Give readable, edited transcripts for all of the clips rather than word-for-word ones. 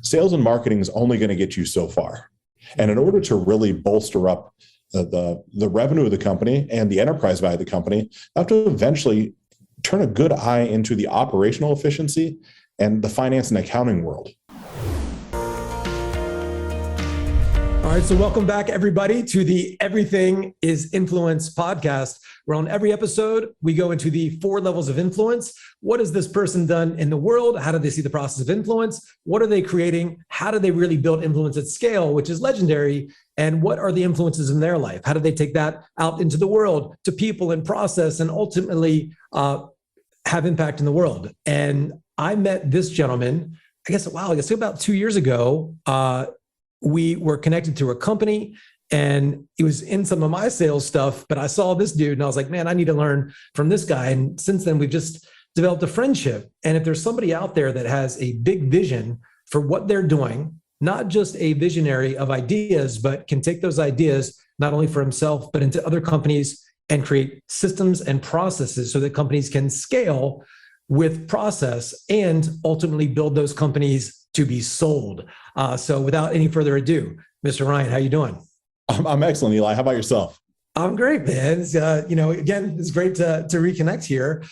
sales and marketing is only going to get you so far. And in order to really bolster up the revenue of the company and the enterprise value of the company, you have to eventually turn a good eye into the operational efficiency and the finance and accounting world. All right, so welcome back, everybody, to the Everything is Influence podcast, where on every episode, we go into the 4 levels of influence. What has this person done in the world? How do they see the process of influence? What are they creating? How do they really build influence at scale, which is legendary? And what are the influences in their life? How do they take that out into the world, to people and process, and ultimately have impact in the world? And I met this gentleman, I guess about 2 years ago. We were connected to a company, and he was in some of my sales stuff, but I saw this dude and I was like, man, I need to learn from this guy. And since then, we've just developed a friendship. And if there's somebody out there that has a big vision for what they're doing, not just a visionary of ideas, but can take those ideas not only for himself, but into other companies and create systems and processes so that companies can scale with process and ultimately build those companies to be sold. So without any further ado, Mr. Ryan, how you doing? I'm excellent, Eli. How about yourself? I'm great, man. Again, it's great to reconnect here.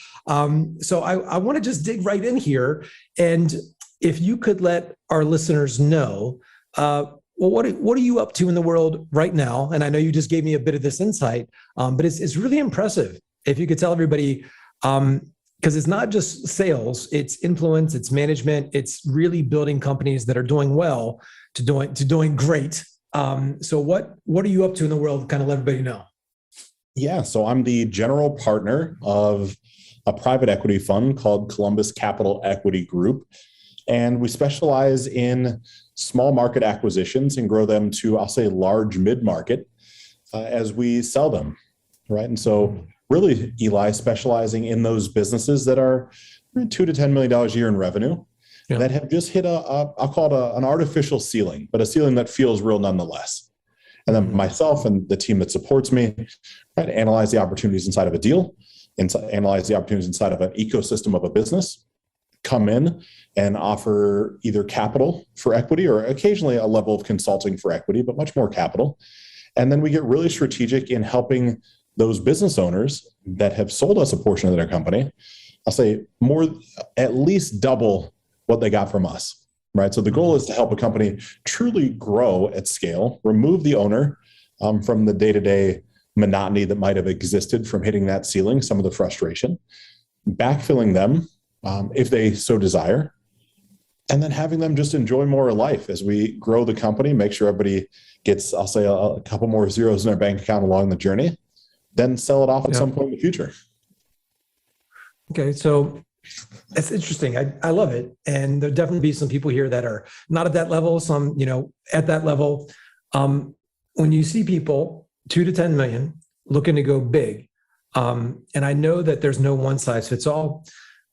So I want to just dig right in here. And if you could let our listeners know, what are you up to in the world right now? And I know you just gave me a bit of this insight, but it's really impressive. If you could tell everybody, because it's not just sales, it's influence, it's management, it's really building companies that are doing well to doing great. So what are you up to in the world? Kind of let everybody know. Yeah, so I'm the general partner of a private equity fund called Columbus Capital Equity Group. And we specialize in small market acquisitions and grow them to, I'll say, large mid-market as we sell them, right? And so really, Eli, specializing in those businesses that are $2 to $10 million a year in revenue, that have just hit I'll call it an artificial ceiling, but a ceiling that feels real nonetheless. And then myself and the team that supports me, right, analyze the opportunities inside of a deal, analyze the opportunities inside of an ecosystem of a business, come in and offer either capital for equity or occasionally a level of consulting for equity, but much more capital. And then we get really strategic in helping those business owners that have sold us a portion of their company, I'll say at least double what they got from us, right? So the goal is to help a company truly grow at scale, remove the owner from the day-to-day monotony that might have existed from hitting that ceiling, some of the frustration, backfilling them if they so desire, and then having them just enjoy more of life as we grow the company, make sure everybody gets, I'll say, a couple more zeros in their bank account along the journey, then sell it off at some point in the future. Okay, so it's interesting. I love it. And there'll definitely be some people here that are not at that level, some, at that level. When you see people 2 to 10 million looking to go big, and I know that there's no one size fits all,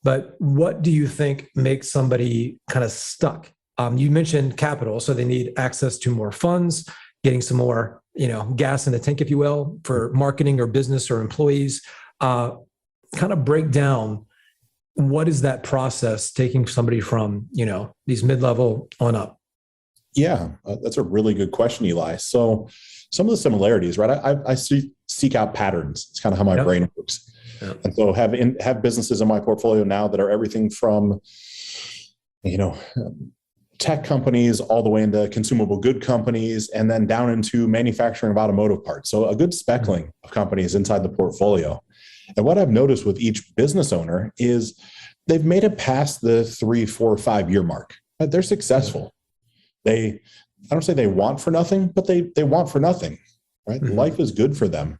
but what do you think makes somebody kind of stuck? You mentioned capital, so they need access to more funds, getting some more gas in the tank, if you will, for marketing or business or employees. Kind of break down, what is that process taking somebody from, these mid-level on up? Yeah, that's a really good question, Eli. So some of the similarities, right? I seek out patterns. It's kind of how my brain works. Yep. And so have businesses in my portfolio now that are everything from, tech companies all the way into consumable good companies, and then down into manufacturing of automotive parts. So a good speckling of companies inside the portfolio. And what I've noticed with each business owner is they've made it past the 3, 4, 5 year mark. They're successful. I don't say they want for nothing, but they want for nothing, right? Mm-hmm. Life is good for them.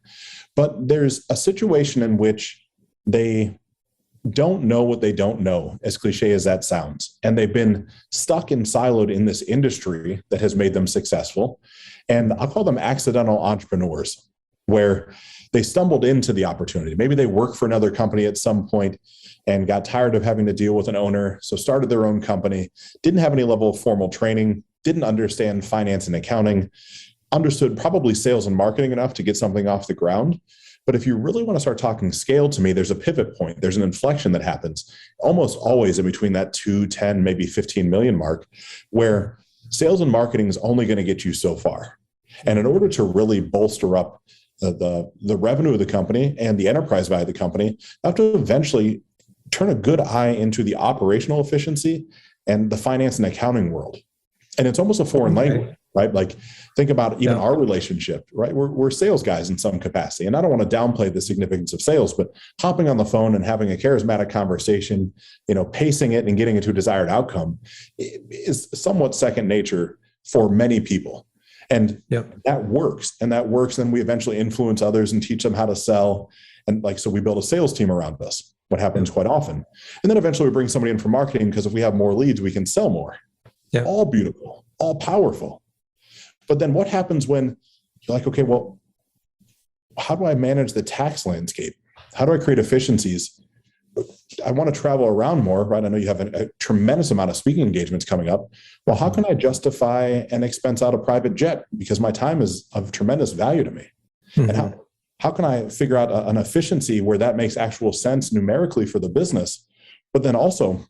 But there's a situation in which they don't know what they don't know, as cliche as that sounds. And they've been stuck and siloed in this industry that has made them successful. And I'll call them accidental entrepreneurs, where they stumbled into the opportunity. Maybe they worked for another company at some point and got tired of having to deal with an owner, so started their own company, didn't have any level of formal training, didn't understand finance and accounting, understood probably sales and marketing enough to get something off the ground, But if you really want to start talking scale to me, there's a pivot point. There's an inflection that happens almost always in between that 2, 10, maybe 15 million mark, where sales and marketing is only going to get you so far. And in order to really bolster up the revenue of the company and the enterprise value of the company, you have to eventually turn a good eye into the operational efficiency and the finance and accounting world. And it's almost a foreign language, right? Like think about even our relationship, right? We're sales guys in some capacity. And I don't want to downplay the significance of sales, but hopping on the phone and having a charismatic conversation, pacing it and getting it to a desired outcome is somewhat second nature for many people. And that works. And we eventually influence others and teach them how to sell. And so we build a sales team around us, what happens quite often. And then eventually we bring somebody in for marketing because if we have more leads, we can sell more. All beautiful, all powerful. But then what happens when you're like, okay, well, how do I manage the tax landscape? How do I create efficiencies? I want to travel around more, right? I know you have a tremendous amount of speaking engagements coming up. Well, how can I justify an expense out a private jet? Because my time is of tremendous value to me. And how can I figure out an efficiency where that makes actual sense numerically for the business? But then also,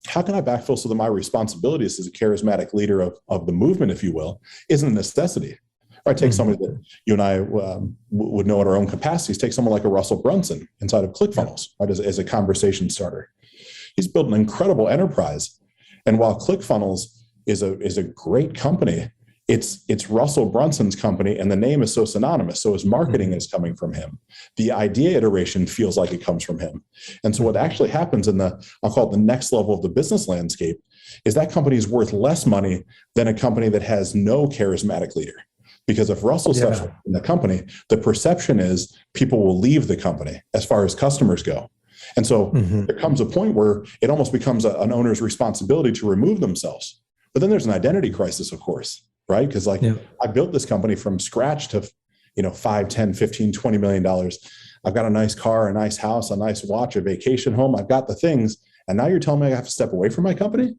how can I backfill so that my responsibilities as a charismatic leader of the movement, if you will, isn't a necessity? Or I take somebody that you and I would know at our own capacities, take someone like a Russell Brunson inside of ClickFunnels, right, as a conversation starter. He's built an incredible enterprise. And while ClickFunnels is a great company, it's Russell Brunson's company, and the name is so synonymous. So his marketing is coming from him. The idea iteration feels like it comes from him. And so what actually happens I'll call it the next level of the business landscape, is that company is worth less money than a company that has no charismatic leader. Because if Russell steps in the company, the perception is people will leave the company as far as customers go. And so there comes a point where it almost becomes an owner's responsibility to remove themselves. But then there's an identity crisis, of course. Right? Because I built this company from scratch to, $5, 10, 15, $20 million. I've got a nice car, a nice house, a nice watch, a vacation home. I've got the things. And now you're telling me I have to step away from my company?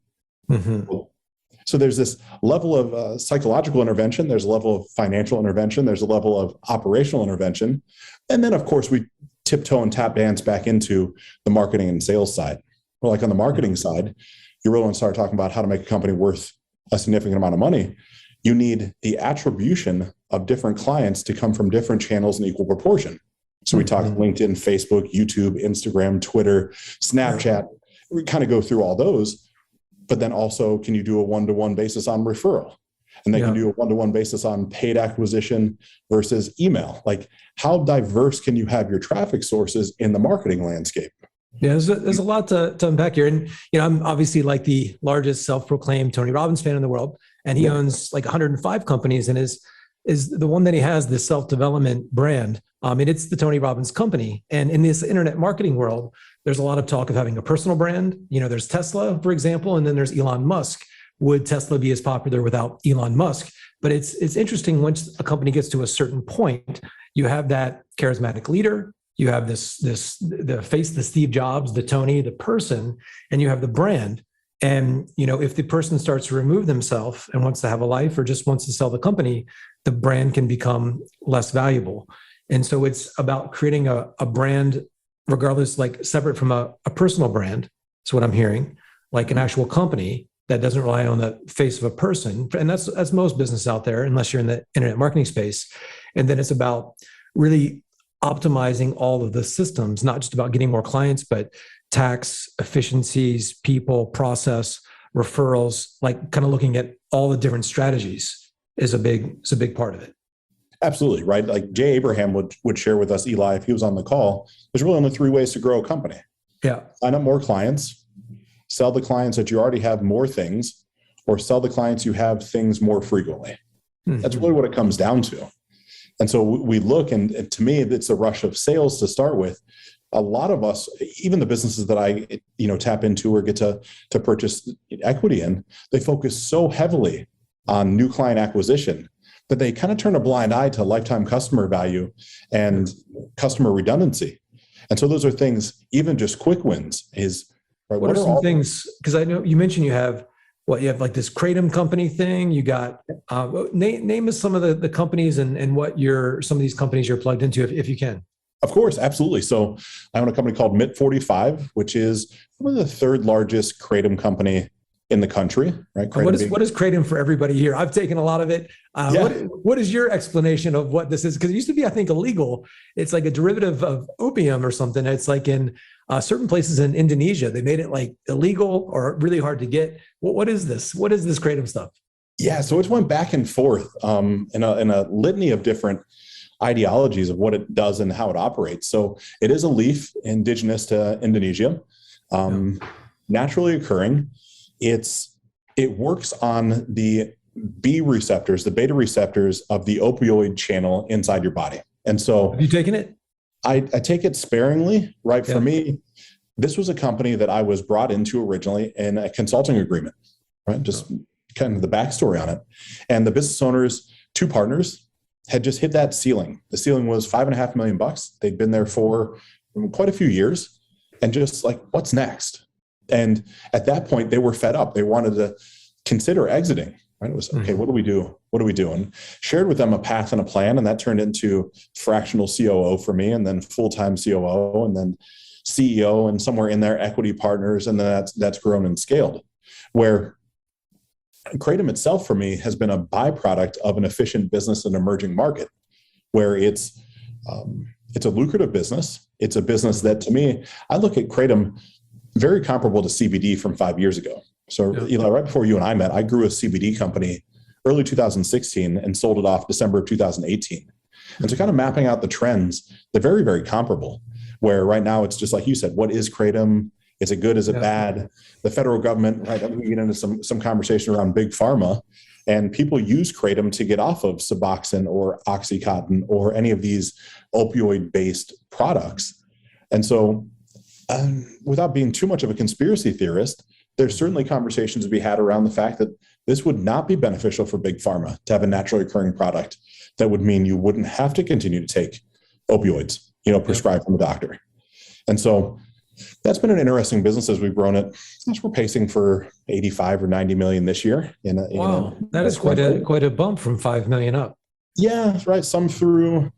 So there's this level of psychological intervention. There's a level of financial intervention. There's a level of operational intervention. And then, of course, we tiptoe and tap dance back into the marketing and sales side. Well, like on the marketing side, you really want to start talking about how to make a company worth a significant amount of money. You need the attribution of different clients to come from different channels in equal proportion. So we talk LinkedIn, Facebook, YouTube, Instagram, Twitter, Snapchat. We kind of go through all those, but then also can you do a one-to-one basis on referral? And they can do a one-to-one basis on paid acquisition versus email. Like how diverse can you have your traffic sources in the marketing landscape? Yeah, there's a lot to unpack here. And, I'm obviously like the largest self-proclaimed Tony Robbins fan in the world. And he owns like 105 companies and is the one that he has this self-development brand. And it's the Tony Robbins company. And in this internet marketing world, there's a lot of talk of having a personal brand. There's Tesla, for example, and then there's Elon Musk. Would Tesla be as popular without Elon Musk? But it's interesting once a company gets to a certain point, you have that charismatic leader. You have the face, the Steve Jobs, the Tony, the person, and you have the brand. And, if the person starts to remove themselves and wants to have a life or just wants to sell the company, the brand can become less valuable. And so it's about creating a brand, regardless, like separate from a personal brand. That's what I'm hearing, like an actual company that doesn't rely on the face of a person. And that's most business out there, unless you're in the internet marketing space. And then it's about really optimizing all of the systems, not just about getting more clients, but tax, efficiencies, people, process, referrals, like kind of looking at all the different strategies is a big part of it. Absolutely. Right. Like Jay Abraham would share with us, Eli, if he was on the call, there's really only 3 ways to grow a company. Yeah. Sign up more clients, sell the clients that you already have more things, or sell the clients you have things more frequently. That's really what it comes down to. And so we look, and to me, it's a rush of sales to start with. A lot of us, even the businesses that I, tap into or get to purchase equity in, they focus so heavily on new client acquisition that they kind of turn a blind eye to lifetime customer value and customer redundancy. And so those are things, even just quick wins is, right? What are some things, because I know you mentioned you have what you have like this Kratom company thing. You got name us some of the companies and what some of these companies you're plugged into, if you can. Of course, absolutely. So I own a company called MIT45, which is one of the third largest Kratom company in the country, right? What is Kratom for everybody here? I've taken a lot of it. What is your explanation of what this is? Because it used to be, I think, illegal. It's like a derivative of opium or something. It's like in certain places in Indonesia, they made it like illegal or really hard to get. What is this? What is this Kratom stuff? Yeah, so it went back and forth in a litany of different ideologies of what it does and how it operates. So it is a leaf indigenous to Indonesia, naturally occurring. It works on the B receptors, the beta receptors of the opioid channel inside your body. And so have you taken it? I take it sparingly, right? Yeah. For me, this was a company that I was brought into originally in a consulting agreement, right? Just kind of the backstory on it. And the business owners, two partners, had just hit that ceiling. The ceiling was $5.5 million. They'd been there for quite a few years and just like, what's next? And at that point, they were fed up. They wanted to consider exiting. Right? It was, okay, what do we do? What do we do? And shared with them a path and a plan. And that turned into fractional COO for me, and then full-time COO, and then CEO, and somewhere in there, equity partners. And then that's grown and scaled. Where Kratom itself for me has been a byproduct of an efficient business and emerging market, where it's a lucrative business. It's a business that, to me, I look at Kratom very comparable to CBD from 5 years ago. So, Eli, right before you and I met, I grew a CBD company early 2016 and sold it off December of 2018. And so kind of mapping out the trends, they're very, very comparable, where right now it's just like you said, what is Kratom? Is it good? Is it bad? The federal government, right? We get into some conversation around big pharma, and people use Kratom to get off of Suboxone or Oxycontin or any of these opioid-based products. And so without being too much of a conspiracy theorist, there's certainly conversations to be had around the fact that this would not be beneficial for big pharma to have a naturally occurring product that would mean you wouldn't have to continue to take opioids, prescribed from a doctor. And so that's been an interesting business as we've grown it. We're pacing for 85 or 90 million this year. That is quite a bump from 5 million up. Yeah, right. Some through,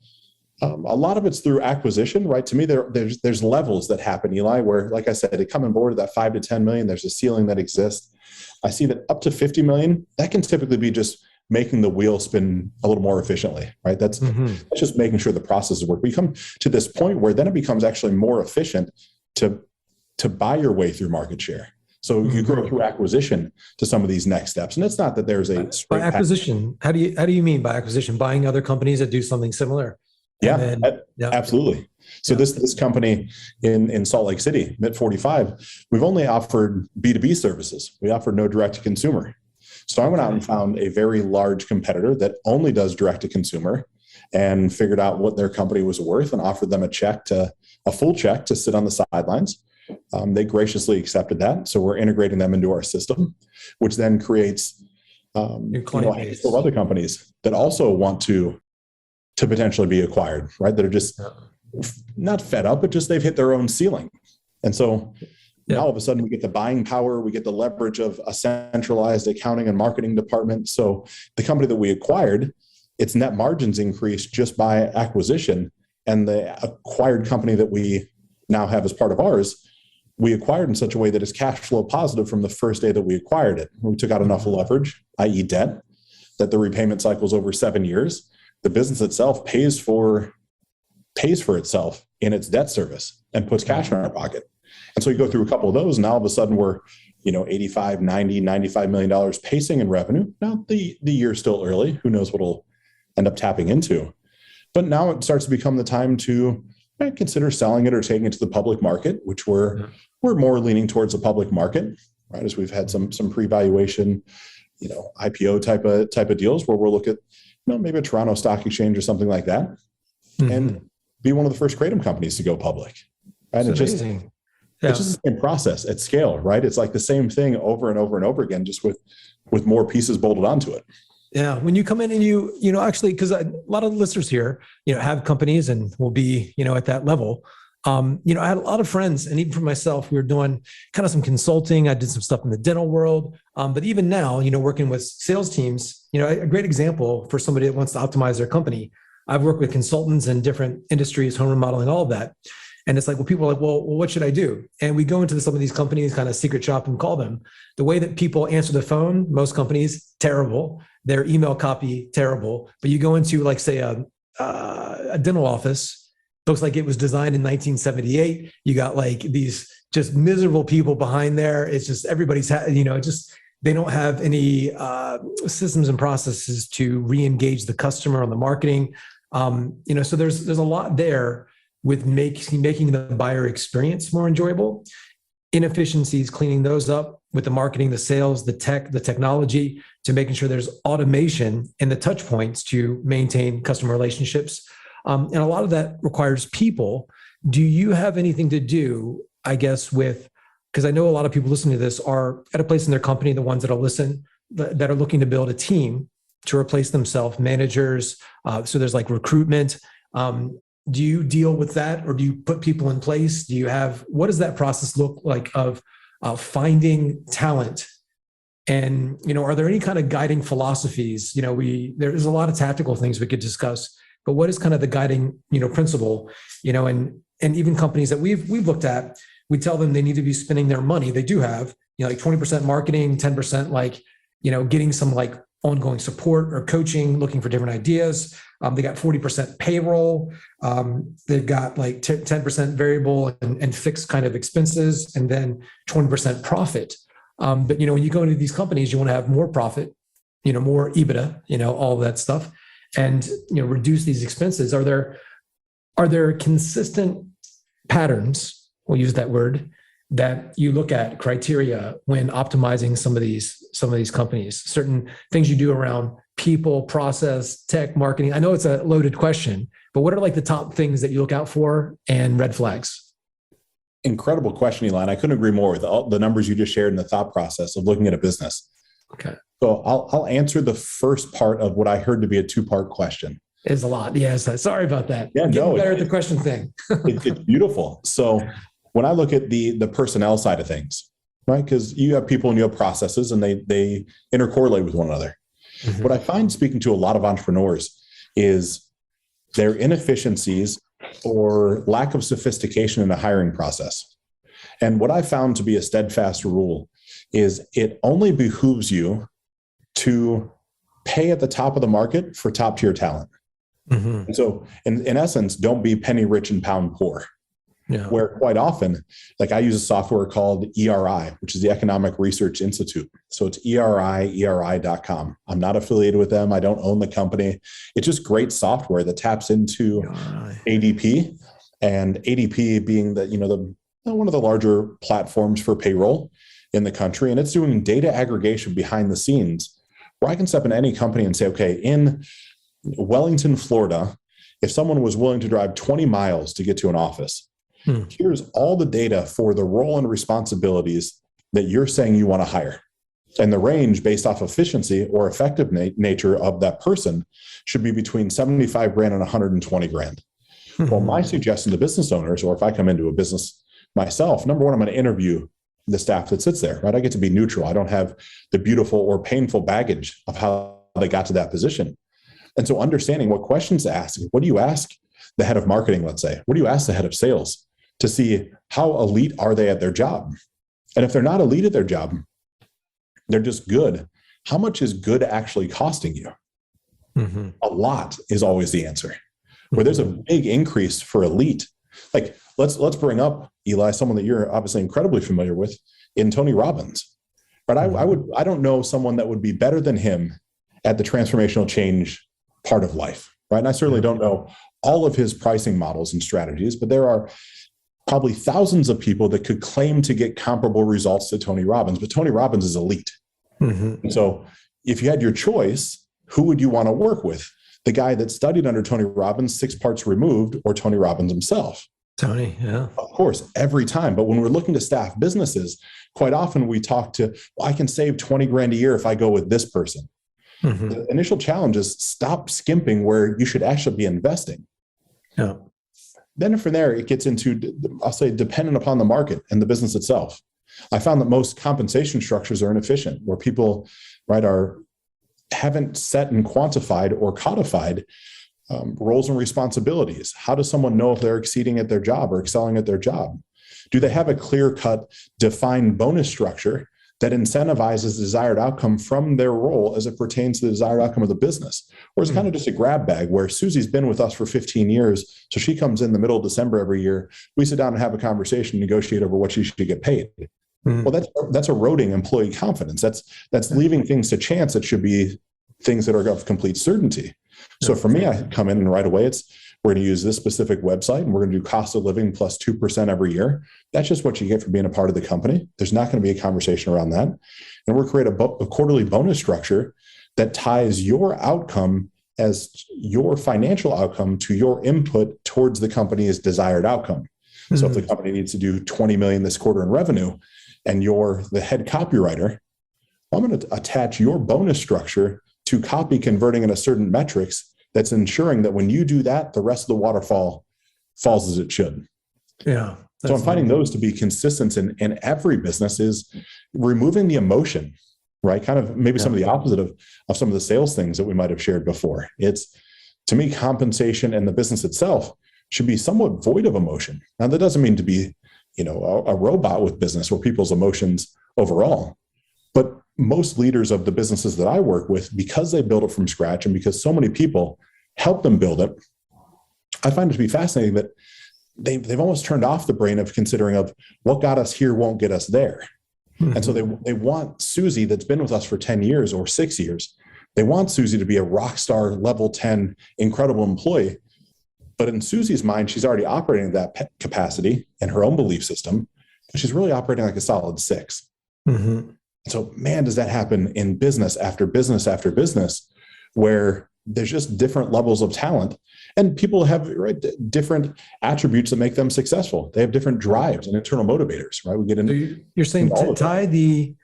a lot of it's through acquisition, right? To me, there's levels that happen, Eli, where, like I said, to come on board at that 5 to 10 million, there's a ceiling that exists. I see that up to 50 million, that can typically be just making the wheel spin a little more efficiently, right? That's just making sure the processes work. We come to this point where then it becomes actually more efficient to buy your way through market share. So you grow through acquisition to some of these next steps. And it's not that there's a by acquisition. How do you mean by acquisition? Buying other companies that do something similar? Yeah, absolutely. So this company in Salt Lake City, MIT45, we've only offered B2B services. We offer no direct to consumer. So I went out and found a very large competitor that only does direct to consumer, and figured out what their company was worth and offered them a full check to sit on the sidelines. They graciously accepted that. So we're integrating them into our system, which then creates a handful of other companies that also want to potentially be acquired, right? That are just not fed up, but just they've hit their own ceiling. And so now all of a sudden we get the buying power, we get the leverage of a centralized accounting and marketing department. So the company that we acquired, its net margins increased just by acquisition. And the acquired company that we now have as part of ours, we acquired in such a way that it's cash flow positive from the first day that we acquired it. We took out enough leverage, i.e. debt, that the repayment cycle is over 7 years. The business itself pays for itself in its debt service and puts cash in our pocket. And so you go through a couple of those, and now all of a sudden we're, 85, 90, $95 million pacing in revenue. Now the year's still early. Who knows what we'll end up tapping into. But now it starts to become the time to consider selling it or taking it to the public market, which we're more leaning towards the public market, right? As we've had some pre-valuation, IPO type of deals where we'll look at, maybe a Toronto Stock Exchange or something like that, and be one of the first Kratom companies to go public. Right? It's just the same process at scale, right? It's like the same thing over and over and over again, just with more pieces bolted onto it. Yeah. When you come in and actually, because a lot of the listeners here, have companies and will be, at that level. I had a lot of friends, and even for myself, we were doing kind of some consulting. I did some stuff in the dental world. But even now, working with sales teams, a great example for somebody that wants to optimize their company. I've worked with consultants in different industries, home remodeling, all of that. And it's like, well, people are like, well, what should I do? And we go into some of these companies, kind of secret shop and call them. The way that people answer the phone, most companies, terrible. Their email copy, terrible. But you go into, like, say, a dental office, looks like it was designed in 1978. You got like these just miserable people behind there. It's just everybody's, they don't have any systems and processes to re-engage the customer on the marketing. So there's a lot there with making the buyer experience more enjoyable. Inefficiencies, cleaning those up with the marketing, the sales, the tech, the technology, to making sure there's automation in the touch points to maintain customer relationships. And a lot of that requires people. Do you have anything to do, I guess, because I know a lot of people listening to this are at a place in their company, the ones that will listen, that are looking to build a team to replace themselves, managers. So there's like recruitment. Do you deal with that, or do you put people in place? What does that process look like of finding talent? And, are there any kind of guiding philosophies? There's a lot of tactical things we could discuss, but what is kind of the guiding, principle, and even companies that we've looked at, we tell them they need to be spending their money. They do have, like 20% marketing, 10%, getting some ongoing support or coaching, looking for different ideas. They got 40% payroll. They've got 10% variable and fixed kind of expenses, and then 20% profit. But when you go into these companies, you want to have more profit, more EBITDA, all of that stuff, and reduce these expenses. Are there consistent patterns? We'll use that word, that you look at, criteria when optimizing some of these companies, certain things you do around people, process, tech, marketing. I know it's a loaded question, but what are the top things that you look out for and red flags? Incredible question, Eli. I couldn't agree more with all the numbers you just shared in the thought process of looking at a business. Okay. So I'll answer the first part of what I heard to be a two-part question. It's a lot. Yes. Sorry about that. Yeah, Getting better at the question thing. It's beautiful. So when I look at the personnel side of things, right? Because you have people and you have processes, and they intercorrelate with one another. Mm-hmm. What I find speaking to a lot of entrepreneurs is their inefficiencies or lack of sophistication in the hiring process. And what I found to be a steadfast rule is it only behooves you to pay at the top of the market for top tier talent. Mm-hmm. And so in essence, don't be penny rich and pound poor. Yeah. Where quite often, I use a software called ERI, which is the Economic Research Institute. So it's ERI.com. I'm not affiliated with them. I don't own the company. It's just great software that taps into ADP, and ADP being one of the larger platforms for payroll in the country. And it's doing data aggregation behind the scenes, where I can step into any company and say, okay, in Wellington, Florida, if someone was willing to drive 20 miles to get to an office, here's all the data for the role and responsibilities that you're saying you want to hire. And the range based off efficiency or effective nature of that person should be between 75 grand and 120 grand. Mm-hmm. Well, my suggestion to business owners, or if I come into a business myself, number one, I'm going to interview the staff that sits there, right? I get to be neutral. I don't have the beautiful or painful baggage of how they got to that position. And so understanding what questions to ask. What do you ask the head of marketing, let's say? What do you ask the head of sales? To see how elite are they at their job. And if they're not elite at their job, they're just good. How much is good actually costing you? Mm-hmm. A lot is always the answer. Where there's a big increase for elite. Let's bring up, Eli, someone that you're obviously incredibly familiar with, in Tony Robbins. But I don't know someone that would be better than him at the transformational change part of life, right? And I certainly don't know all of his pricing models and strategies, but there are probably thousands of people that could claim to get comparable results to Tony Robbins, but Tony Robbins is elite. Mm-hmm. And so if you had your choice, who would you want to work with? The guy that studied under Tony Robbins, 6 parts removed, or Tony Robbins himself? Tony, yeah. Of course, every time. But when we're looking to staff businesses, quite often we talk to, I can save 20 grand a year if I go with this person. Mm-hmm. The initial challenge is stop skimping where you should actually be investing. Yeah. then from there, it gets into, I'll say, dependent upon the market and the business itself. I found that most compensation structures are inefficient, where people, right, haven't set and quantified or codified roles and responsibilities. How does someone know if they're exceeding at their job or excelling at their job? Do they have a clear-cut, defined bonus structure that incentivizes the desired outcome from their role as it pertains to the desired outcome of the business? Or is it kind of just a grab bag where Susie's been with us for 15 years, so she comes in the middle of December every year, we sit down and have a conversation, negotiate over what she should get paid? Well, that's eroding employee confidence. That's leaving things to chance that should be things that are of complete certainty. So for me, I come in and right away, we're going to use this specific website and we're going to do cost of living plus 2% every year. That's just what you get for being a part of the company. There's not going to be a conversation around that. And we'll create a quarterly bonus structure that ties your outcome as your financial outcome to your input towards the company's desired outcome. So if the company needs to do 20 million this quarter in revenue and you're the head copywriter, I'm going to attach your bonus structure to copy converting in a certain metrics that's ensuring that when you do that, the rest of the waterfall falls as it should. Yeah. So I'm finding those to be consistent in every business, is removing the emotion, right? Kind of maybe some of the opposite of some of the sales things that we might have shared before. It's, to me, compensation and the business itself should be somewhat void of emotion. Now, that doesn't mean to be, a robot with business or people's emotions overall. But most leaders of the businesses that I work with, because they build it from scratch and because so many people help them build it, I find it to be fascinating that they've almost turned off the brain of considering of what got us here won't get us there. And so they want Susie, that's been with us for 10 years or 6 years, they want Susie to be a rock star level 10 incredible employee. But in Susie's mind, she's already operating at that capacity in her own belief system, but she's really operating like a solid 6. So, man, does that happen in business after business after business, where there's just different levels of talent and people have different attributes that make them successful. They have different drives and internal motivators, right? We get into. So you're saying to tie the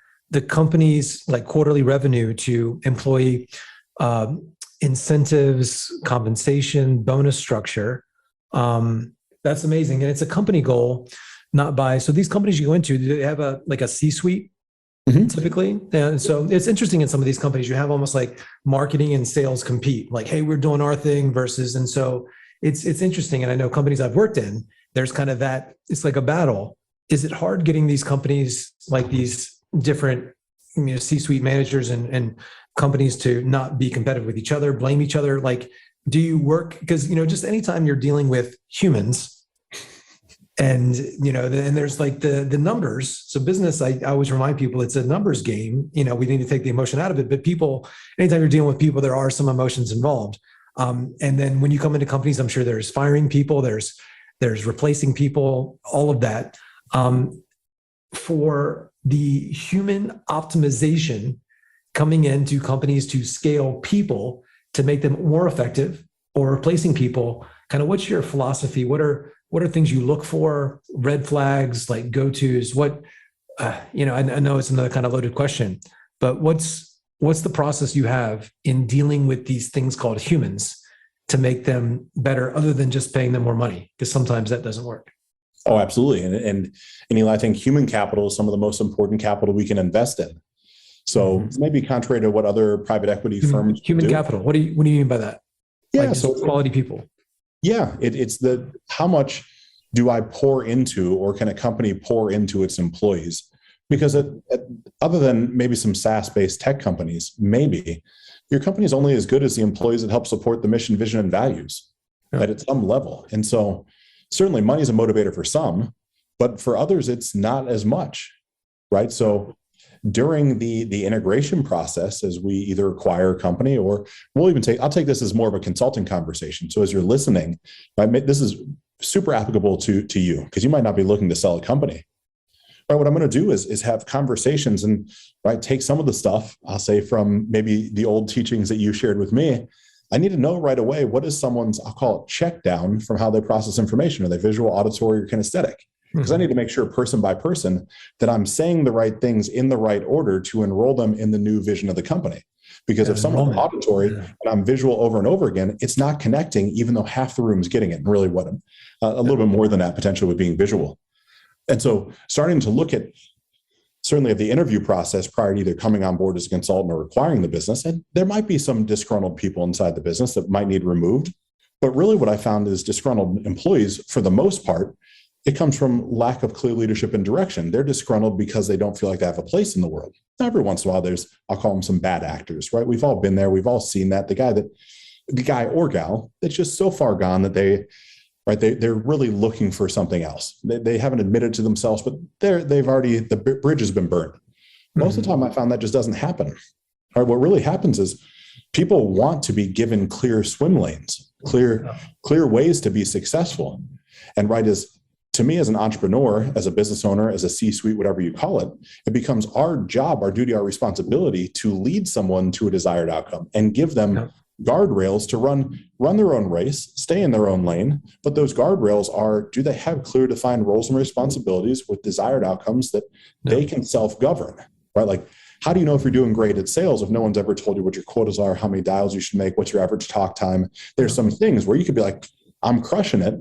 company's like quarterly revenue to employee incentives, compensation, bonus structure. That's amazing. And it's a company goal, not by, so these companies you go into, do they have a C-suite? Typically. And so it's interesting in some of these companies, you have almost like marketing and sales compete, like, hey, we're doing our thing versus, and so it's interesting. And I know companies I've worked in, there's kind of that, it's like a battle. Is it hard getting these companies, like these different, C-suite managers and companies, to not be competitive with each other, blame each other? Like, do you work, because, just anytime you're dealing with humans, and, and there's like the numbers. So business, I always remind people, it's a numbers game. We need to take the emotion out of it, but people, anytime you're dealing with people, there are some emotions involved. And then when you come into companies, I'm sure there's firing people, there's replacing people, all of that. For the human optimization coming into companies to scale people to make them more effective, or replacing people, kind of what's your philosophy? What are things you look for, red flags, like go-tos? What, I know it's another kind of loaded question, but what's the process you have in dealing with these things called humans to make them better, other than just paying them more money? Because sometimes that doesn't work. Oh, absolutely. And Eli, I think human capital is some of the most important capital we can invest in. So maybe contrary to what other private equity firms human do. Capital. What do you mean by that? Yeah. Like, so quality people. Yeah. It's how much do I pour into, or can a company pour into its employees? Because other than maybe some SaaS-based tech companies, maybe your company is only as good as the employees that help support the mission, vision, and values, right, at some level. And so certainly money is a motivator for some, but for others, it's not as much, right? So during the integration process, as we either acquire a company, or I'll take this as more of a consulting conversation. So as you're listening, right, this is super applicable to you, because you might not be looking to sell a company. Right, what I'm going to do is have conversations and take some of the stuff, I'll say, from maybe the old teachings that you shared with me. I need to know right away, what is someone's, I'll call it, check down from how they process information. Are they visual, auditory, or kinesthetic? Because I need to make sure person by person that I'm saying the right things in the right order to enroll them in the new vision of the company. Because if someone's auditory and I'm visual over and over again, it's not connecting, even though half the room is getting it. And really what a little bit more than that potentially with being visual. And so starting to look at certainly at the interview process prior to either coming on board as a consultant or acquiring the business, and there might be some disgruntled people inside the business that might need removed. But really what I found is disgruntled employees, for the most part, it comes from lack of clear leadership and direction. They're disgruntled because they don't feel like they have a place in the world. Every once in a while, there's, I'll call them some bad actors, right? We've all been there. We've all seen that. The guy or gal that's just so far gone that they're really looking for something else. They haven't admitted to themselves, but the bridge has been burned. Most of the time I found that just doesn't happen. All right, what really happens is people want to be given clear swim lanes, clear ways to be successful. And to me, as an entrepreneur, as a business owner, as a C-suite, whatever you call it, it becomes our job, our duty, our responsibility to lead someone to a desired outcome and give them guardrails to run their own race, stay in their own lane. But those guardrails are, do they have clear defined roles and responsibilities with desired outcomes that they can self-govern, right? Like, how do you know if you're doing great at sales if no one's ever told you what your quotas are, how many dials you should make, what's your average talk time? There's some things where you could be like, I'm crushing it,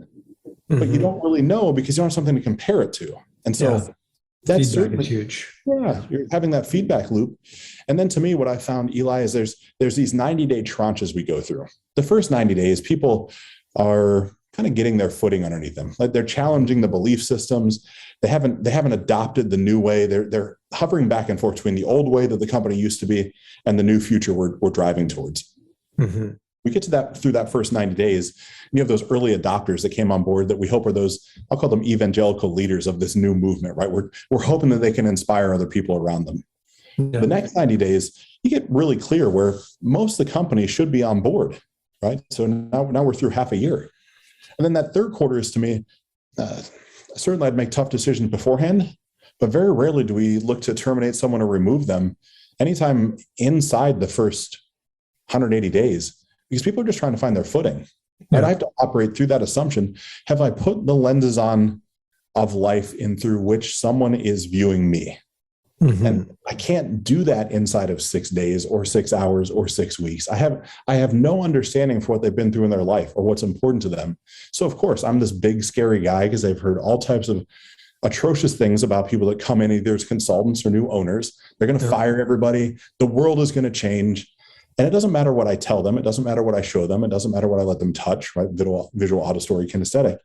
but you don't really know because you don't have something to compare it to. And so that's certainly huge. Yeah, you're having that feedback loop. And then to me, what I found, Eli, is there's these 90-day tranches we go through. The first 90 days, people are kind of getting their footing underneath them. Like, they're challenging the belief systems. They haven't adopted the new way. They're hovering back and forth between the old way that the company used to be and the new future we're driving towards. We get to that through that first 90 days. And you have those early adopters that came on board that we hope are those, I'll call them evangelical leaders of this new movement, right? We're hoping that they can inspire other people around them. The next 90 days, you get really clear where most of the company should be on board, right? So now we're through half a year. And then that third quarter is, to me, certainly I'd make tough decisions beforehand, but very rarely do we look to terminate someone or remove them anytime inside the first 180 days. Because people are just trying to find their footing. And I have to operate through that assumption. Have I put the lenses on of life in through which someone is viewing me? And I can't do that inside of 6 days or 6 hours or 6 weeks. I have no understanding for what they've been through in their life or what's important to them. So of course, I'm this big, scary guy because they've heard all types of atrocious things about people that come in either as consultants or new owners. They're going to fire everybody. The world is going to change. And it doesn't matter what I tell them. It doesn't matter what I show them. It doesn't matter what I let them touch, right? Visual, auditory, kinesthetic.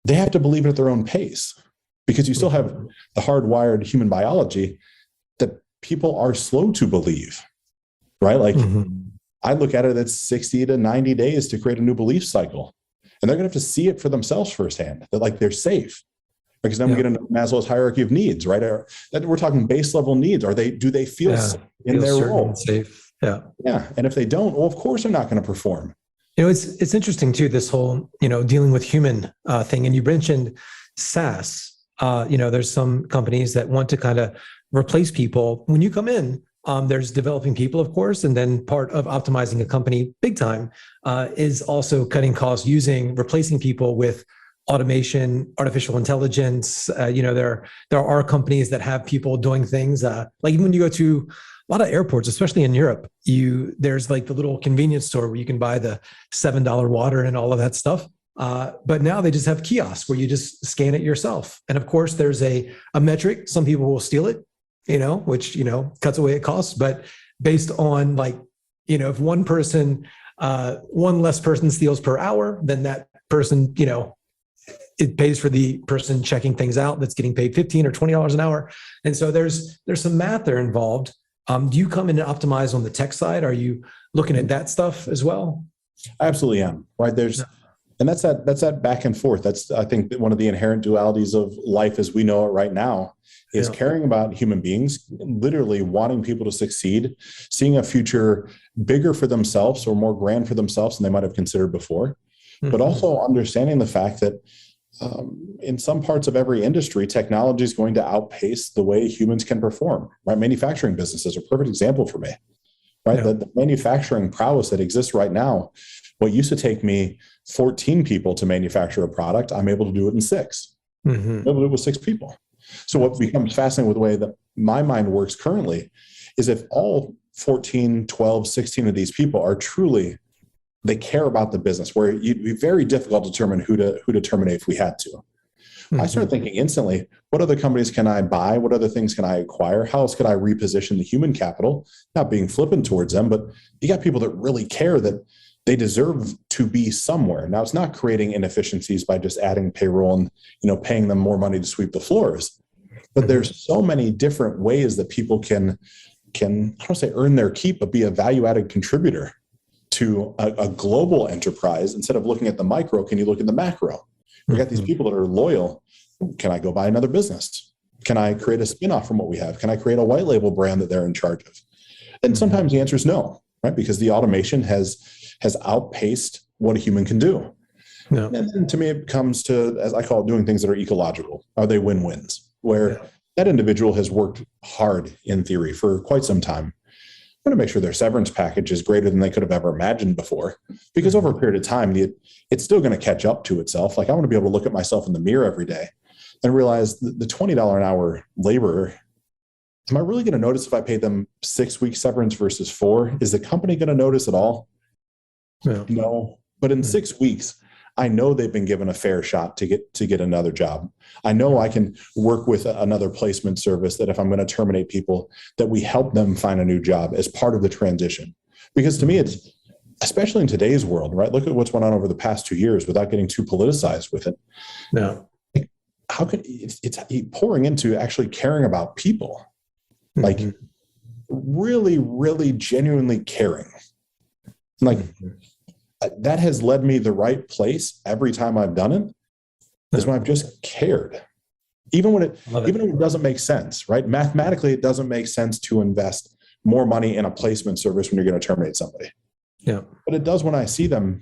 They have to believe it at their own pace, because you still have the hardwired human biology that people are slow to believe, right? Like, I look at it, that's 60 to 90 days to create a new belief cycle. And they're going to have to see it for themselves firsthand, that like they're safe. Because then we get into Maslow's hierarchy of needs, right? We're talking base level needs. Do they feel safe in their role? Safe. Yeah. And if they don't, well, of course they're not going to perform. It's interesting too, this whole, dealing with human thing. And you mentioned SaaS. There's some companies that want to kind of replace people. When you come in, there's developing people, of course, and then part of optimizing a company big time is also cutting costs replacing people with automation, artificial intelligence. There are companies that have people doing things like even when you go to a lot of airports, especially in Europe, there's like the little convenience store where you can buy the $7 water and all of that stuff. But now they just have kiosks where you just scan it yourself. And of course, there's a metric. Some people will steal it, which, cuts away at costs. But based on if one less person steals per hour, then that person, it pays for the person checking things out that's getting paid $15 or $20 an hour. And so there's some math there involved. Do you come in and optimize on the tech side? Are you looking at that stuff as well? I absolutely am. Right. And that's that back and forth. That's, I think, one of the inherent dualities of life as we know it right now is caring about human beings, literally wanting people to succeed, seeing a future bigger for themselves or more grand for themselves than they might have considered before, but also understanding the fact that in some parts of every industry, technology is going to outpace the way humans can perform, right? Manufacturing businesses are a perfect example for me, right? The manufacturing prowess that exists right now, what used to take me 14 people to manufacture a product, I'm able to do it in 6. I'm able to do it with 6 people. So what becomes fascinating with the way that my mind works currently is if all 14, 12, 16 of these people are truly, they care about the business, where it'd be very difficult to determine who to terminate if we had to. I started thinking instantly, what other companies can I buy? What other things can I acquire? How else could I reposition the human capital? Not being flippant towards them, but you got people that really care that they deserve to be somewhere. Now, it's not creating inefficiencies by just adding payroll and, paying them more money to sweep the floors. But there's so many different ways that people can I don't say earn their keep, but be a value-added contributor to a global enterprise. Instead of looking at the micro, can you look at the macro? We got these people that are loyal. Can I go buy another business? Can I create a spinoff from what we have? Can I create a white label brand that they're in charge of? And sometimes the answer is no, right? Because the automation has outpaced what a human can do. Yeah. And then to me, it comes to, as I call it, doing things that are ecological. Are they win-wins? Where that individual has worked hard in theory for quite some time. I'm going to make sure their severance package is greater than they could have ever imagined before, because over a period of time, it's still going to catch up to itself. Like, I want to be able to look at myself in the mirror every day and realize the $20 an hour laborer, am I really going to notice if I pay them 6 weeks severance versus 4? Is the company going to notice at all? No. But in 6 weeks, I know they've been given a fair shot to get another job. I know I can work with another placement service that if I'm going to terminate people, that we help them find a new job as part of the transition. Because to me, it's, especially in today's world, right? Look at what's went on over the past 2 years without getting too politicized with it. No. How can it's pouring into actually caring about people, like really, really genuinely caring. Like, that has led me the right place every time I've done it, is when I've just cared. Even when it doesn't make sense, right? Mathematically, it doesn't make sense to invest more money in a placement service when you're going to terminate somebody. Yeah. But it does when I see them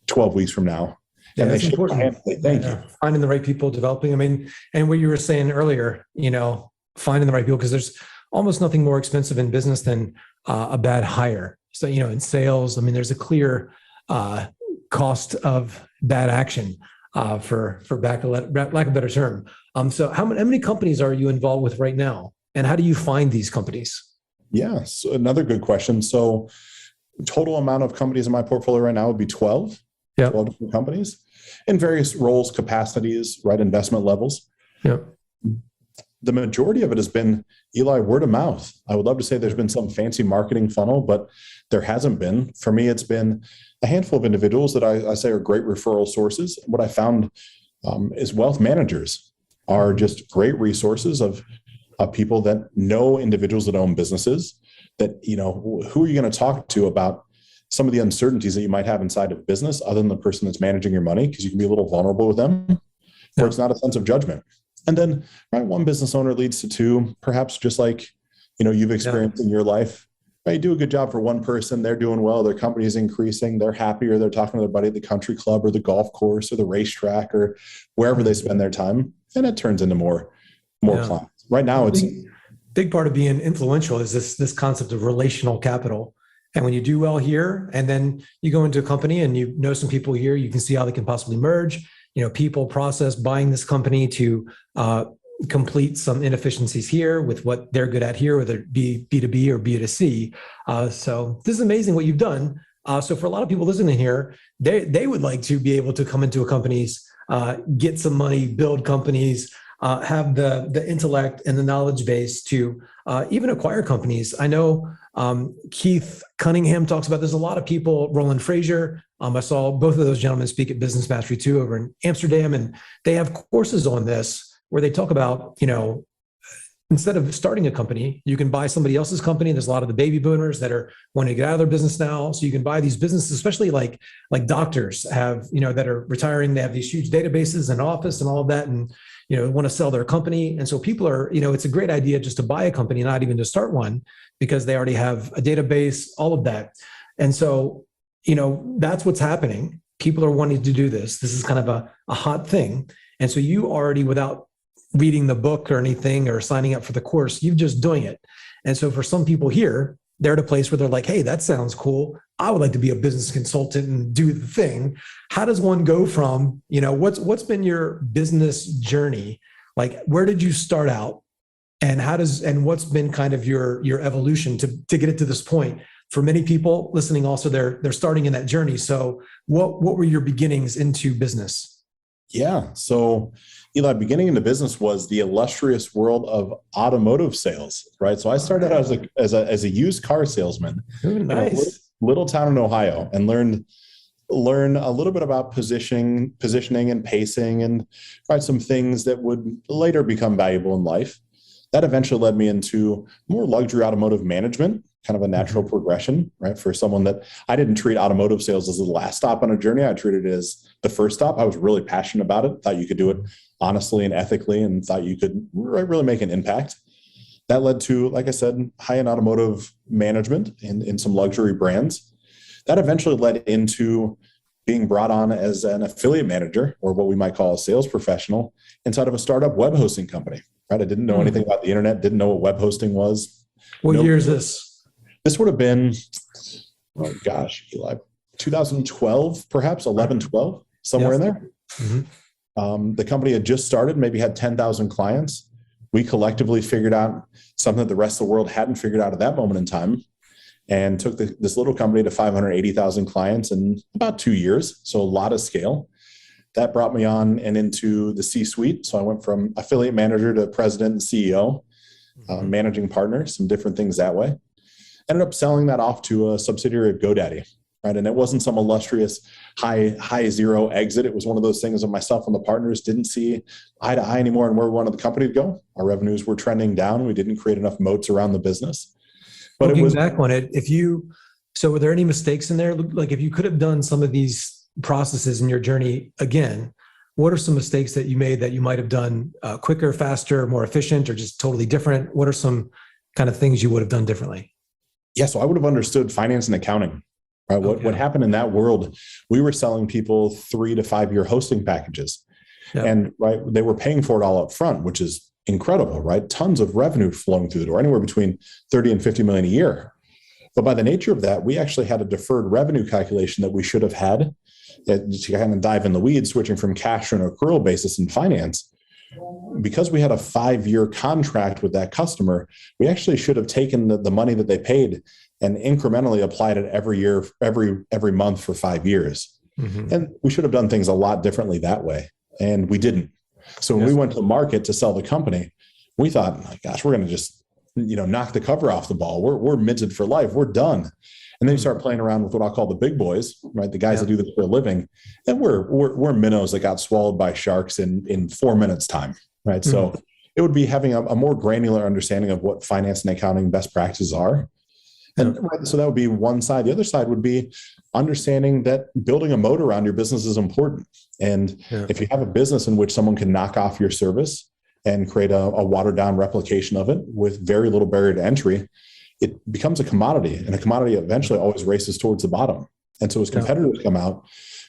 12 weeks from now. And they shake my hand and say, thank you. Finding the right people, developing. I mean, and what you were saying earlier, finding the right people, because there's almost nothing more expensive in business than a bad hire. So, in sales, I mean, there's a clear cost of bad action, for lack of a better term. So how many companies are you involved with right now? And how do you find these companies? Yeah, so another good question. So total amount of companies in my portfolio right now would be 12. Yep. 12 different companies in various roles, capacities, right, investment levels. Yep. The majority of it has been, Eli, word of mouth. I would love to say there's been some fancy marketing funnel, but there hasn't been. For me, it's been a handful of individuals that I say are great referral sources. What I found is wealth managers are just great resources of people that know individuals that own businesses, that, who are you going to talk to about some of the uncertainties that you might have inside of business other than the person that's managing your money, because you can be a little vulnerable with them, where it's not a sense of judgment. And then, right, one business owner leads to two, perhaps just like, you've experienced in your life. Right, you do a good job for one person, they're doing well, their company is increasing, they're happy, or they're talking to their buddy at the country club or the golf course or the racetrack or wherever they spend their time. And it turns into more clients. Right now, it's big part of being influential is this concept of relational capital. And when you do well here, and then you go into a company and you know some people here, you can see how they can possibly merge, people, process, buying this company to complete some inefficiencies here with what they're good at here, whether it be B2B or B2C. So this is amazing what you've done. So for a lot of people listening here, they would like to be able to come into a company's, get some money, build companies, have the intellect and the knowledge base to even acquire companies. I know Keith Cunningham talks about, there's a lot of people, Roland Frazier. I saw both of those gentlemen speak at Business Mastery 2 over in Amsterdam, and they have courses on this where they talk about, instead of starting a company, you can buy somebody else's company. There's a lot of the baby boomers that are wanting to get out of their business now. So you can buy these businesses, especially like doctors have, that are retiring. They have these huge databases and office and all of that, and, want to sell their company. And so people are, it's a great idea just to buy a company, not even to start one, because they already have a database, all of that. And so, that's what's happening. People are wanting to do this. This is kind of a hot thing. And so you already, without reading the book or anything or signing up for the course, you're just doing it. And so for some people here, they're at a place where they're like, hey, that sounds cool. I would like to be a business consultant and do the thing. How does one go from, what's been your business journey? Like, where did you start out? And what's been kind of your evolution to get it to this point? For many people listening, also they're starting in that journey. So what were your beginnings into business? Yeah. So, Eli, beginning into business was the illustrious world of automotive sales, right? So I started out as a used car salesman in a little town in Ohio, and learn a little bit about positioning and pacing, and tried some things that would later become valuable in life. That eventually led me into more luxury automotive management, kind of a natural progression, right? For someone that I didn't treat automotive sales as the last stop on a journey. I treated it as the first stop. I was really passionate about it, thought you could do it honestly and ethically, and thought you could really make an impact. That led to, like I said, high-end automotive management in some luxury brands. That eventually led into being brought on as an affiliate manager, or what we might call a sales professional, inside of a startup web hosting company. Right? I didn't know anything about the internet, didn't know what web hosting was. What year is this? This would have been, oh gosh, Eli, 2012, perhaps 11, 12, somewhere in there. Mm-hmm. The company had just started, maybe had 10,000 clients. We collectively figured out something that the rest of the world hadn't figured out at that moment in time, and took this little company to 580,000 clients in about 2 years. So a lot of scale. That brought me on and into the C-suite. So I went from affiliate manager to president and CEO, managing partner, some different things that way. Ended up selling that off to a subsidiary of GoDaddy, right? And it wasn't some illustrious high zero exit. It was one of those things that myself and the partners didn't see eye to eye anymore on where we wanted the company to go. Our revenues were trending down. We didn't create enough moats around the business. But looking back on it, so were there any mistakes in there? Like if you could have done some of these processes in your journey again, what are some mistakes that you made that you might have done quicker, faster, more efficient, or just totally different? What are some kind of things you would have done differently? Yeah, so I would have understood finance and accounting. Right? What happened in that world? We were selling people 3 to 5 year hosting packages, and they were paying for it all up front, which is incredible, right? Tons of revenue flowing through the door, anywhere between 30 and 50 million a year. But by the nature of that, we actually had a deferred revenue calculation that we should have had. To kind of dive in the weeds, switching from cash to an accrual basis in finance, because we had a 5-year contract with that customer, we actually should have taken the money that they paid and incrementally applied it every year, every month for 5 years. Mm-hmm. And we should have done things a lot differently that way. And we didn't. So when we went to the market to sell the company, we thought, my gosh, we're going to just, knock the cover off the ball. We're minted for life. We're done. And then you start playing around with what I'll call the big boys, right? The guys that do this for a living. And we're minnows that got swallowed by sharks in 4 minutes time, right? Mm-hmm. So it would be having a more granular understanding of what finance and accounting best practices are. And so that would be one side. The other side would be understanding that building a moat around your business is important. And if you have a business in which someone can knock off your service and create a watered down replication of it with very little barrier to entry, it becomes a commodity, and a commodity eventually always races towards the bottom. And so as competitors come out,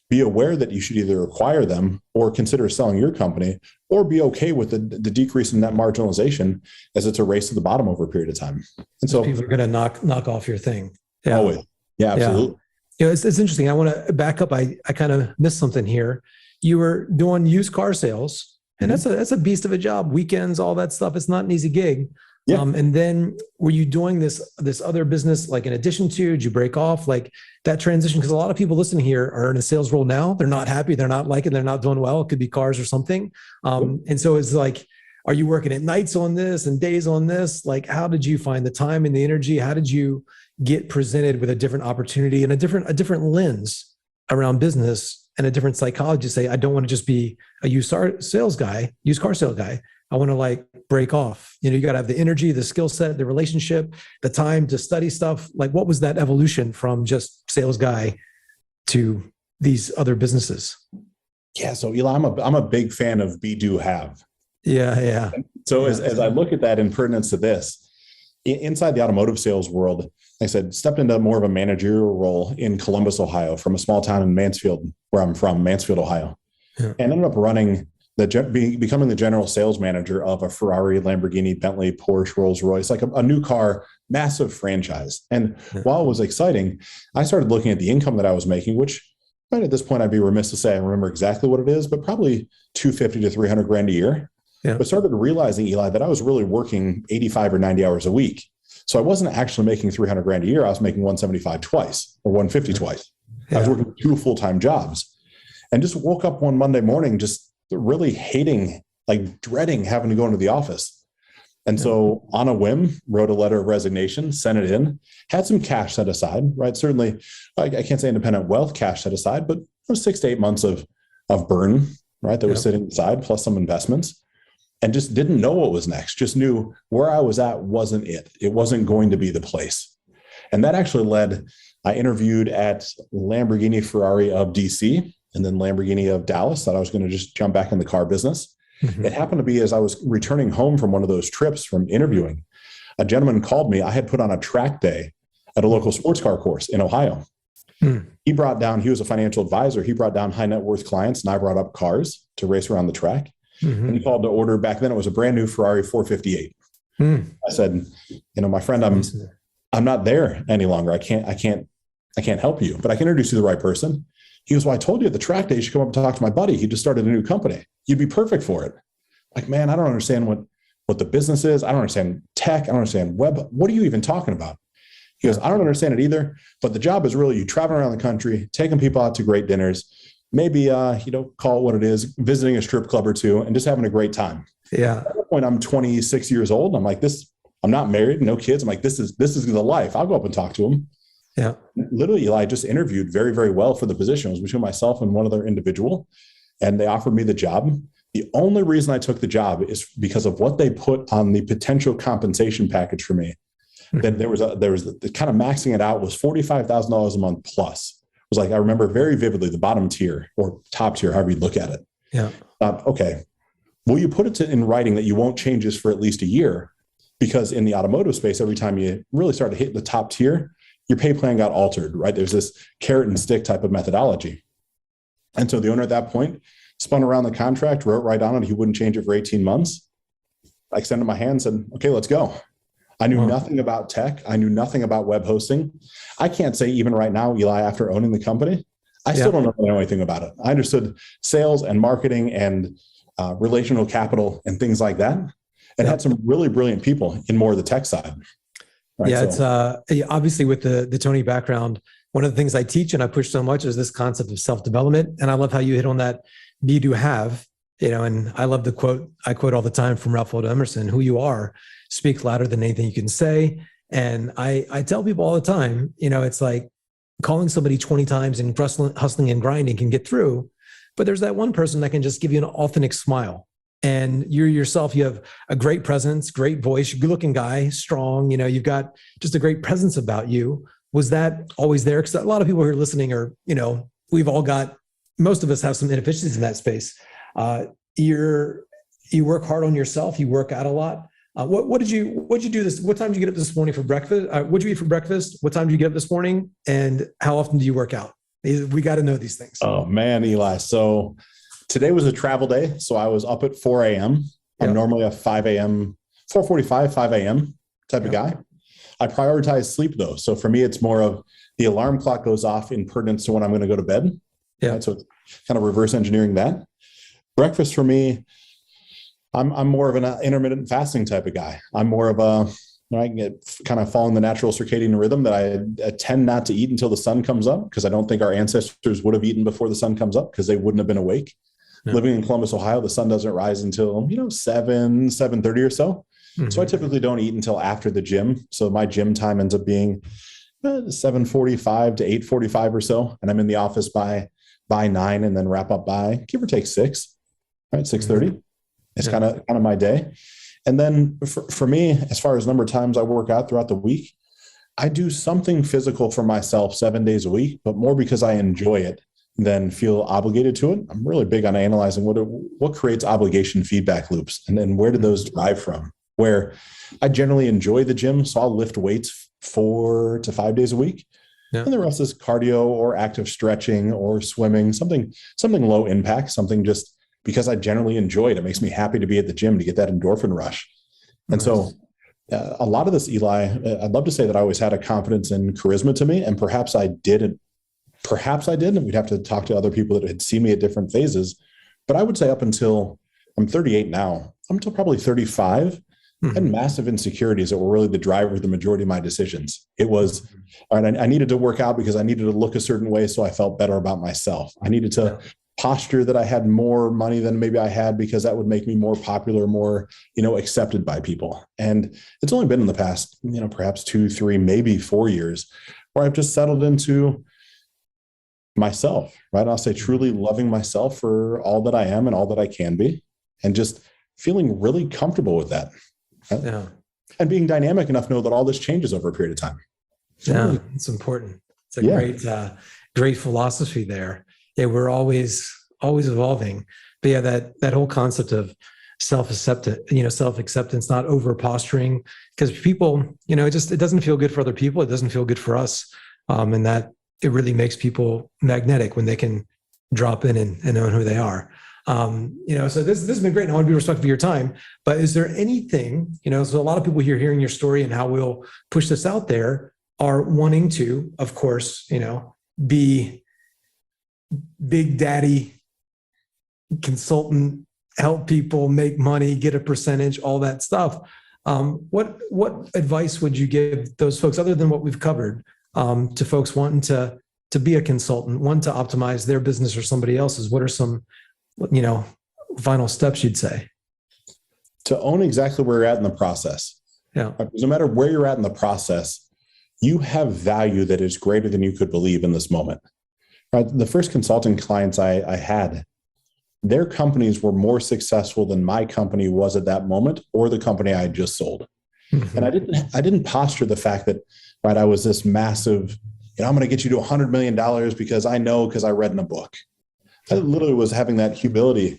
be aware that you should either acquire them or consider selling your company, or be okay with the decrease in that marginalization, as it's a race to the bottom over a period of time. And so people are going to knock off your thing. Yeah. Always. Yeah, absolutely. Yeah. It's interesting. I want to back up. I kind of missed something here. You were doing used car sales, and that's a beast of a job. Weekends, all that stuff. It's not an easy gig. Yeah. And then were you doing this other business, like in addition to, did you break off like that transition? Because a lot of people listening here are in a sales role now. They're not happy. They're not liking, they're not doing well. It could be cars or something. And so it's like, are you working at nights on this and days on this? Like, how did you find the time and the energy? How did you get presented with a different opportunity and a different lens around business and a different psychology to say, I don't want to just be a used car sales guy. I want to like break off. You got to have the energy, the skill set, the relationship, the time to study stuff. Like, what was that evolution from just sales guy to these other businesses? Yeah. So Eli, I'm a big fan of be, do, have. Yeah. So as I look at that in pertinence to this, inside the automotive sales world, like I said, stepped into more of a managerial role in Columbus, Ohio, from a small town in Mansfield, where I'm from, Mansfield, Ohio, and ended up becoming the general sales manager of a Ferrari, Lamborghini, Bentley, Porsche, Rolls Royce, like a new car, massive franchise. And while it was exciting, I started looking at the income that I was making, which right at this point, I'd be remiss to say I remember exactly what it is, but probably $250 to $300 grand a year. Yeah. But started realizing, Eli, that I was really working 85 or 90 hours a week. So I wasn't actually making 300 grand a year. I was making 175 twice or 150 twice. Yeah. I was working 2 full-time jobs and just woke up one Monday morning, just really hating, like dreading having to go into the office. And so on a whim, wrote a letter of resignation, sent it in, had some cash set aside, right? Certainly, I can't say independent wealth cash set aside, but it was 6 to 8 months of burn, right? That was sitting aside, plus some investments, and just didn't know what was next. Just knew where I was at wasn't it. It wasn't going to be the place. And that actually led, I interviewed at Lamborghini Ferrari of DC and then Lamborghini of Dallas. Thought I was going to just jump back in the car business. Mm-hmm. It happened to be as I was returning home from one of those trips from interviewing, a gentleman called me. I had put on a track day at a local sports car course in Ohio. Mm. He was a financial advisor. He brought down high net worth clients and I brought up cars to race around the track. Mm-hmm. And he called to order, back then it was a brand new Ferrari 458. Mm. I said, my friend, I'm not there any longer. I can't help you, but I can introduce you to the right person. He goes, well, I told you at the track day, you should come up and talk to my buddy. He just started a new company. You'd be perfect for it. Like, man, I don't understand what the business is. I don't understand tech. I don't understand web. What are you even talking about? He goes, I don't understand it either, but the job is really you traveling around the country, taking people out to great dinners, maybe, call it what it is, visiting a strip club or two and just having a great time. Yeah. At that point, I'm 26 years old. I'm like, I'm not married, no kids. I'm like, this is the life. I'll go up and talk to him. Yeah. Literally, Eli, just interviewed very, very well for the position. It was between myself and one other individual, and they offered me the job. The only reason I took the job is because of what they put on the potential compensation package for me. Mm-hmm. That there was the kind of maxing it out was $45,000 a month plus. It was like, I remember very vividly the bottom tier or top tier, however you look at it. Yeah. Okay. Will you put it in writing that you won't change this for at least a year? Because in the automotive space, every time you really start to hit the top tier, your pay plan got altered, right? There's this carrot and stick type of methodology. And so the owner at that point spun around the contract, wrote right on it. He wouldn't change it for 18 months. I extended my hand and said, okay, let's go. I knew nothing about tech. I knew nothing about web hosting. I can't say even right now, Eli, after owning the company, I still don't know anything about it. I understood sales and marketing and relational capital and things like that. And had some really brilliant people in more of the tech side. Right? Yeah, it's obviously with the Tony background, one of the things I teach and I push so much is this concept of self-development. And I love how you hit on that be, do, have, and I love the quote I quote all the time from Ralph Waldo Emerson, who you are speaks louder than anything you can say. And I tell people all the time, it's like calling somebody 20 times and hustling and grinding can get through, but there's that one person that can just give you an authentic smile. And you yourself, you have a great presence, great voice, good looking guy, strong, you've got just a great presence about you. Was that always there? Because a lot of people who are listening are, most of us have some inefficiencies in that space. You work hard on yourself. You work out a lot. What did you do this? What time did you get up this morning for breakfast? What did you eat for breakfast? What time did you get up this morning? And how often do you work out? We got to know these things. Oh man, Eli. So today was a travel day. So I was up at 4 a.m. I'm normally a 5 a.m., 4:45, 5 a.m. type of guy. I prioritize sleep though. So for me, it's more of the alarm clock goes off in pertinence to when I'm going to go to bed. Yeah. Right? So it's kind of reverse engineering that. Breakfast for me, I'm more of an intermittent fasting type of guy. I'm more of I get kind of fall in the natural circadian rhythm that I tend not to eat until the sun comes up, because I don't think our ancestors would have eaten before the sun comes up because they wouldn't have been awake. Yeah. Living in Columbus, Ohio, the sun doesn't rise until, 7:30 or so. Mm-hmm. So I typically don't eat until after the gym. So my gym time ends up being 7:45 to 8:45 or so. And I'm in the office by 9 and then wrap up by give or take 6, right? 6:30. Mm-hmm. It's kind of my day. And then for me, as far as number of times I work out throughout the week, I do something physical for myself 7 days a week, but more because I enjoy it than feel obligated to it. I'm really big on analyzing what creates obligation feedback loops, and then where do those derive from? Where I generally enjoy the gym, so I'll lift weights 4 to 5 days a week. Yeah. And the rest is cardio or active stretching or swimming, something low impact, something just because I generally enjoy it. It makes me happy to be at the gym to get that endorphin rush. And nice. So a lot of this, Eli, I'd love to say that I always had a confidence and charisma to me, and perhaps I didn't. And we'd have to talk to other people that had seen me at different phases. But I would say up until I'm 38 now, until probably 35, I had massive insecurities that were really the driver of the majority of my decisions. It was, all right, I needed to work out because I needed to look a certain way so I felt better about myself. I needed to posture that I had more money than maybe I had because that would make me more popular, more, accepted by people. And it's only been in the past, perhaps 2, 3, maybe 4 years where I've just settled into myself, right? I'll say truly loving myself for all that I am and all that I can be, and just feeling really comfortable with that. Right? Yeah. And being dynamic enough to know that all this changes over a period of time. Yeah, it's important. It's a great philosophy there. Yeah, we're always evolving. But yeah, that whole concept of self-acceptance, not over posturing, because people, it doesn't feel good for other people. It doesn't feel good for us. And that it really makes people magnetic when they can drop in and own who they are. So this has been great. And I want to be respectful of your time, but is there anything, so a lot of people here hearing your story and how we'll push this out there are wanting to, of course, be big daddy consultant, help people make money, get a percentage, all that stuff. What advice would you give those folks other than what we've covered, to folks wanting to be a consultant, want to optimize their business or somebody else's? What are some final steps you'd say? To own exactly where you're at in the process. Yeah. No matter where you're at in the process, you have value that is greater than you could believe in this moment. Right? The first consulting clients I had, their companies were more successful than my company was at that moment, or the company I had just sold. Mm-hmm. And I didn't posture the fact that, right, I was this massive, I'm going to get you to $100 million because I read in a book. I literally was having that humility,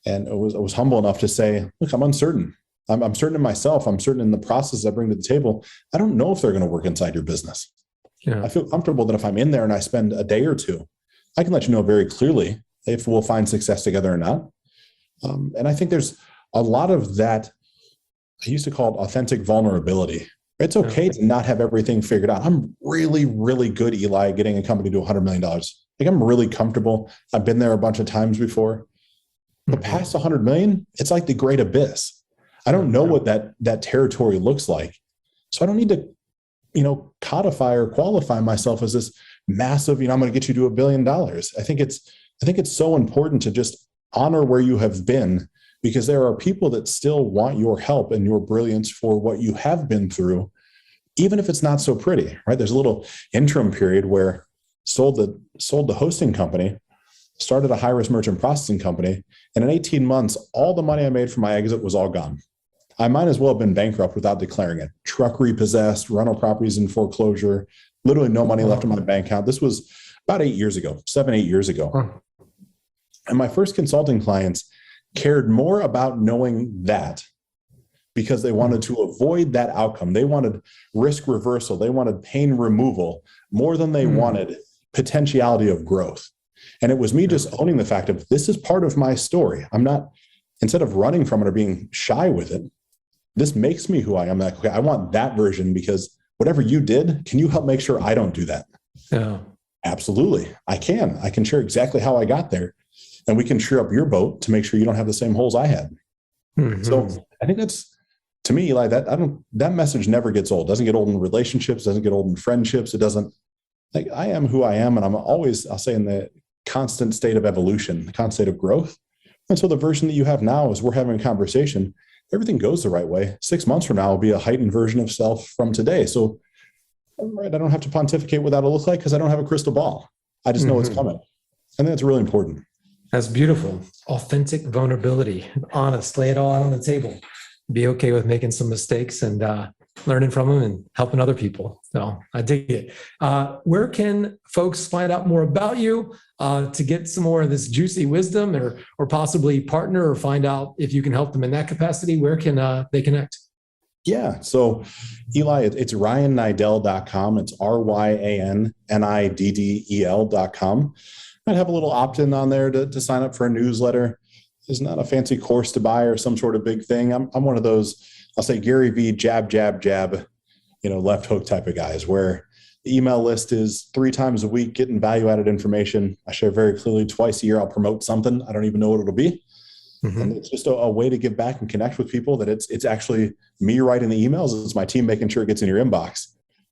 and I was humble enough to say, look, I'm uncertain. I'm certain in myself. I'm certain in the process I bring to the table. I don't know if they're going to work inside your business. Yeah. I feel comfortable that if I'm in there and I spend a day or two, I can let you know very clearly if we'll find success together or not. And I think there's a lot of that. I used to call it authentic vulnerability. It's okay to not have everything figured out. I'm really, really good, Eli, at getting a company to $100 million. I'm really comfortable. I've been there a bunch of times before. But past 100 million, it's like the great abyss. I don't know what that territory looks like. So I don't need to, codify or qualify myself as this massive, I'm going to get you to $1 billion. I think it's so important to just honor where you have been, because there are people that still want your help and your brilliance for what you have been through, even if it's not so pretty, right? There's a little interim period where sold the hosting company, started a high-risk merchant processing company, and in 18 months, all the money I made from my exit was all gone. I might as well have been bankrupt without declaring it. Truck repossessed, rental properties in foreclosure, literally no money left in my bank account. This was about 8 years ago, 7, 8 years ago. And my first consulting clients cared more about knowing that, because they wanted to avoid that outcome. They wanted risk reversal. They wanted pain removal more than they wanted potentiality of growth. And it was me just owning the fact of, this is part of my story. I'm not, instead of running from it or being shy with it, this makes me who I am. Like, okay, I want that version, because whatever you did, can you help make sure I don't do that? Yeah, absolutely. I can share exactly how I got there, and we can share up your boat to make sure you don't have the same holes I had. Mm-hmm. So I think that's, to me, like that message never gets old. Doesn't get old in relationships, doesn't get old in friendships. It doesn't, like, I am who I am. And I'm always, I'll say, in the constant state of evolution, the constant state of growth. And so the version that you have now, is we're having a conversation, everything goes the right way. 6 months from now will be a heightened version of self from today. So, right, I don't have to pontificate what that'll look like, because I don't have a crystal ball. I just know it's coming. I think that's really important. That's beautiful. Authentic vulnerability, honest, lay it all out on the table. Be okay with making some mistakes and learning from them and helping other people. So I dig it. Where can folks find out more about you, to get some more of this juicy wisdom, or possibly partner or find out if you can help them in that capacity? Where can they connect? Yeah. So Eli, it's RyanNiddel.com. It's RyanNiddel.com. I'd have a little opt-in on there to sign up for a newsletter. It's not a fancy course to buy or some sort of big thing. I'm one of those, I'll say, Gary V, jab, left hook type of guys, where the email list is 3 times a week getting value-added information. I share very clearly twice a year I'll promote something. I don't even know what it'll be. And it's just a way to give back and connect with people that it's actually me writing the emails. It's my team making sure it gets in your inbox,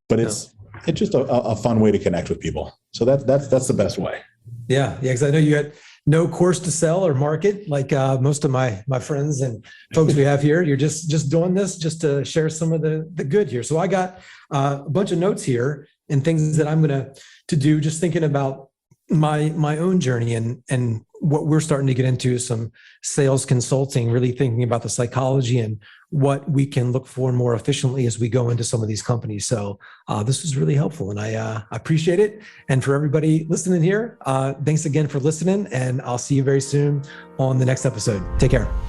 but it's just a fun way to connect with people. So that's the best way. Yeah. Because I know you had no course to sell or market like most of my friends and folks we have here. You're just doing this just to share some of the good here. So I got a bunch of notes here and things that I'm going to do, just thinking about my own journey and what we're starting to get into is some sales consulting, really thinking about the psychology and what we can look for more efficiently as we go into some of these companies. So this was really helpful and I appreciate it. And for everybody listening here, thanks again for listening, and I'll see you very soon on the next episode. Take care.